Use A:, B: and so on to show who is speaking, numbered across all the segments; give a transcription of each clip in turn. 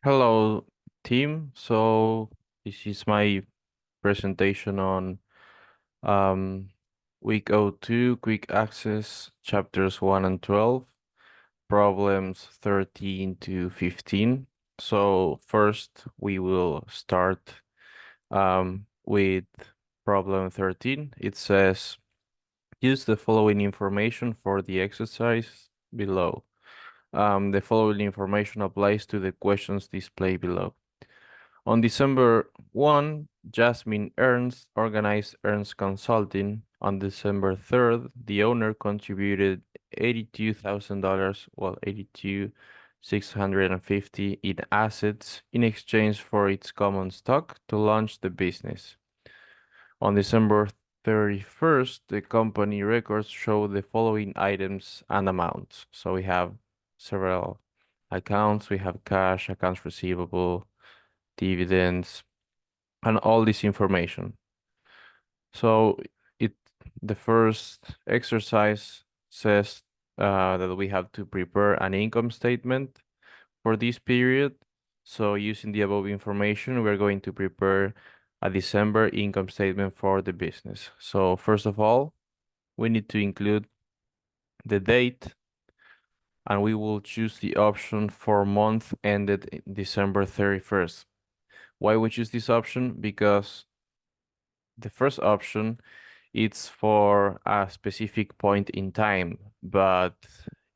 A: Hello, team. So this is my presentation on um, week O2, quick access, chapters 1 and 12, problems 13 to 15. So first we will start with problem 13. It says, use the following information for the exercise below. The following information applies to the questions displayed below. On December 1, Jasmine Ernst organized Ernst Consulting. On December 3rd, the owner contributed $82,000, well, 82,650 in assets in exchange for its common stock to launch the business. On December 31st, the company records show the following items and amounts. So we have several accounts. We have cash, accounts receivable, dividends, and all this information. So it the first exercise says that we have to prepare an income statement for this period. So using the above information, we're going to prepare a December income statement for the business. So first of all, we need to include the date, and we will choose the option for month ended December 31st. Why we choose this option? Because the first option, it's for a specific point in time, but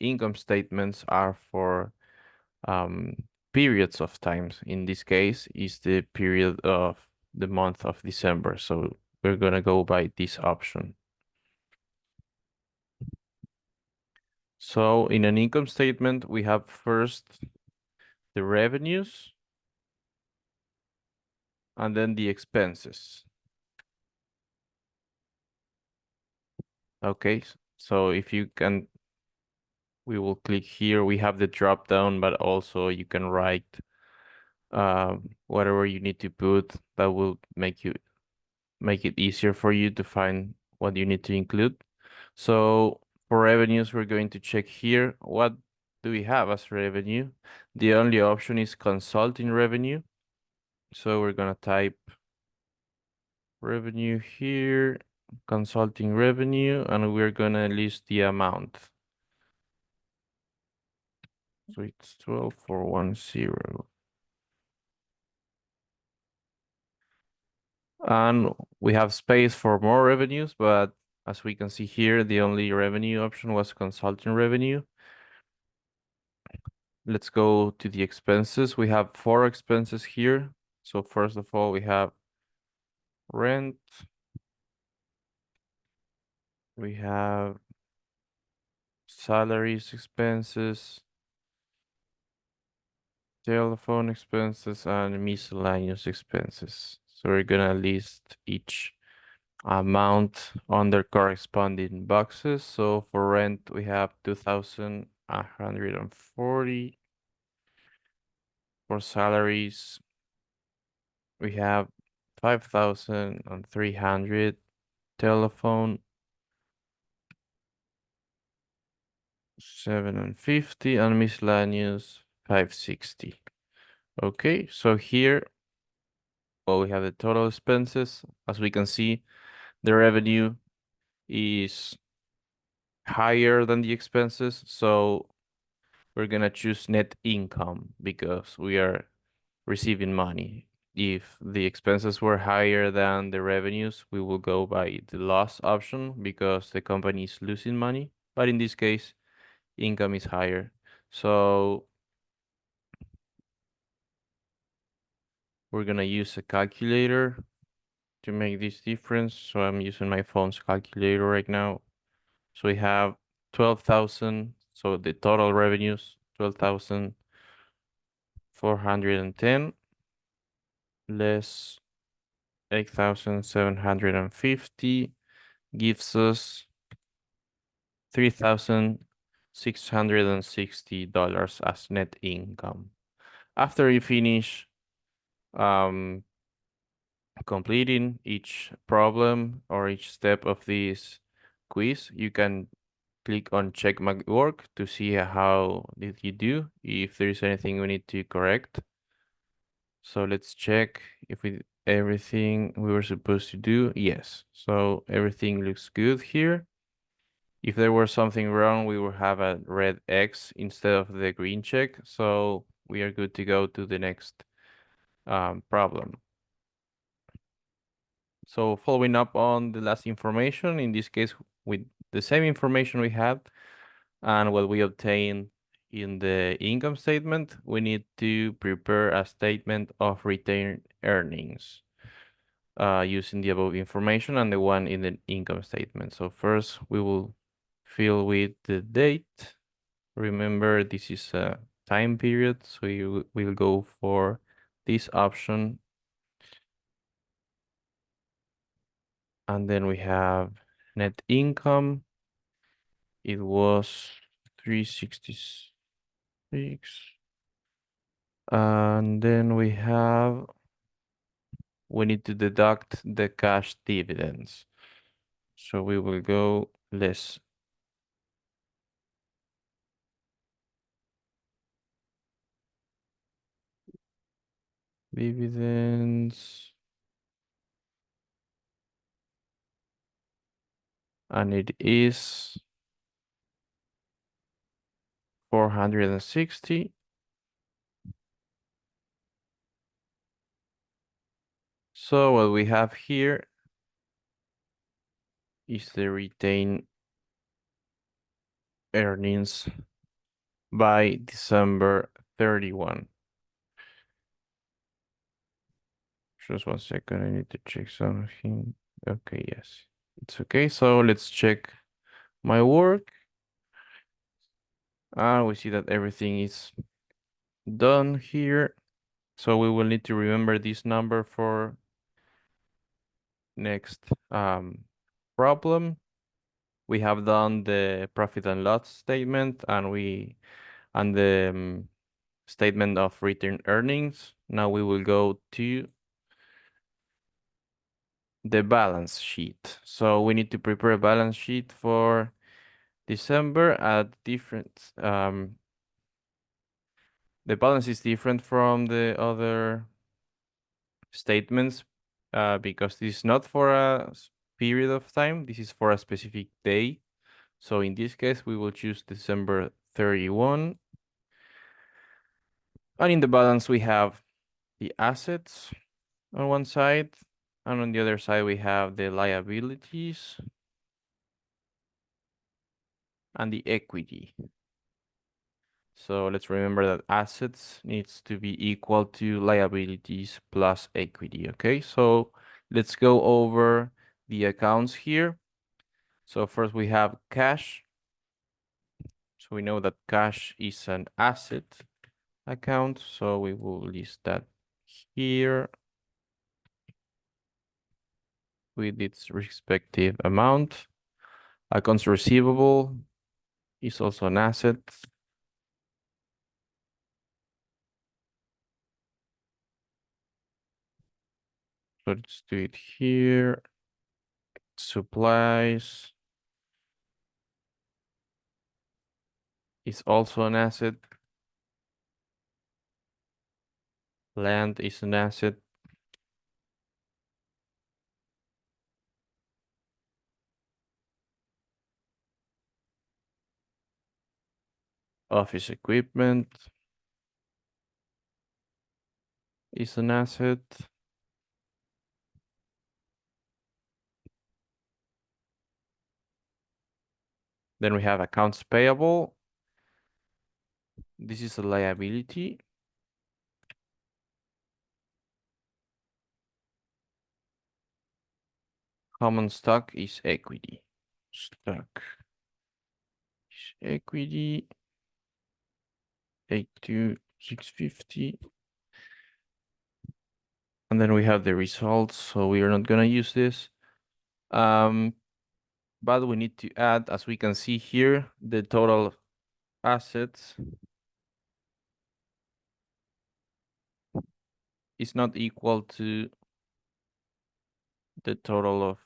A: income statements are for um, periods of times. In this case, is the period of the month of December. So we're gonna go by this option. So in an income statement, we have first the revenues and then the expenses. Okay, so if you can, we will click here. We have the drop down, but also you can write whatever you need to put that will make it easier for you to find what you need to include. So for revenues, we're going to check here. What do we have as revenue? The only option is consulting revenue. So we're gonna type revenue here, consulting revenue, and we're gonna list the amount. So it's 12,410. And we have space for more revenues, but as we can see here, the only revenue option was consulting revenue. Let's go to the expenses. We have 4 expenses here. So first of all, we have rent. We have salaries expenses, telephone expenses, and miscellaneous expenses. So we're gonna list each amount on their corresponding boxes. So for rent, we have 2,140. For salaries, we have 5,300. Telephone, 750, and miscellaneous 560. Okay, so here, well, we have the total expenses. As we can see, the revenue is higher than the expenses, so we're gonna choose net income because we are receiving money. If the expenses were higher than the revenues, we will go by the loss option because the company is losing money. But in this case, income is higher. So we're gonna use a calculator to make this difference. So I'm using my phone's calculator right now. So we have 12,000. So the total revenues, 12,410 less 8,750 gives us $3,660 as net income. After you finish um, completing each problem or each step of this quiz, you can click on check my work to see how did you do, if there is anything we need to correct. So let's check if we everything we were supposed to do. Yes. So everything looks good here. If there were something wrong, we will have a red X instead of the green check. So we are good to go to the next problem. So following up on the last information, in this case, with the same information we had and what we obtained in the income statement, we need to prepare a statement of retained earnings using the above information and the one in the income statement. So first we will fill with the date. Remember, this is a time period, so you will go for this option. And then we have net income. It was 366. And then we need to deduct the cash dividends. So we will go less dividends. And it is 460. So what we have here is the retained earnings by December 31. Just 1 second, I need to check something. Okay, yes, it's okay. So let's check my work. And we see that everything is done here. So we will need to remember this number for next problem. We have done the profit and loss statement and the statement of retained earnings. Now we will go to the balance sheet. So we need to prepare a balance sheet for December at different the balance is different from the other statements because this is not for a period of time, this is for a specific day. So in this case, we will choose December 31. And in the balance, we have the assets on one side, and on the other side, we have the liabilities and the equity. So let's remember that assets needs to be equal to liabilities plus equity, okay? So let's go over the accounts here. So first we have cash. So we know that cash is an asset account, so we will list that here with its respective amount. Accounts receivable is also an asset. So let's do it here. Supplies is also an asset. Land is an asset. Office equipment is an asset. Then we have accounts payable. This is a liability. Common stock is equity. Stock is equity. 82650. And then we have the results, so we are not gonna use this. But we need to add, as we can see here, the total assets is not equal to the total of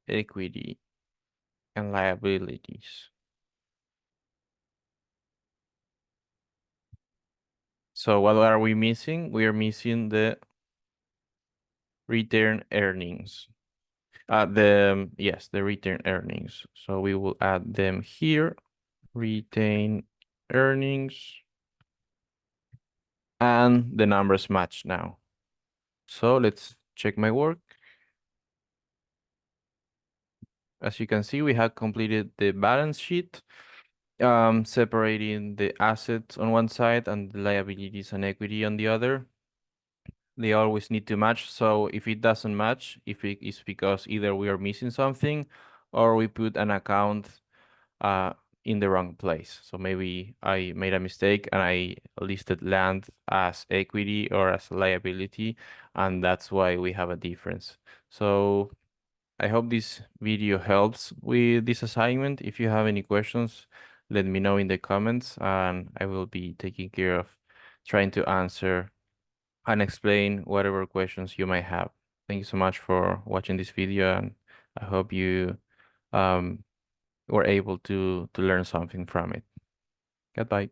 A: equity and liabilities. So what are we missing? We are missing the return earnings. The return earnings. So we will add them here. Retain earnings. And the numbers match now. So let's check my work. As you can see, we have completed the balance sheet, separating the assets on one side and the liabilities and equity on the other. They always need to match. So if it doesn't match, if it is because either we are missing something or we put an account uh, in the wrong place. So maybe I made a mistake and I listed land as equity or as liability, and that's why we have a difference. So I hope this video helps with this assignment. If you have any questions, let me know in the comments and I will be taking care of trying to answer and explain whatever questions you might have. Thank you so much for watching this video, and I hope you um, were able to learn something from it. Goodbye.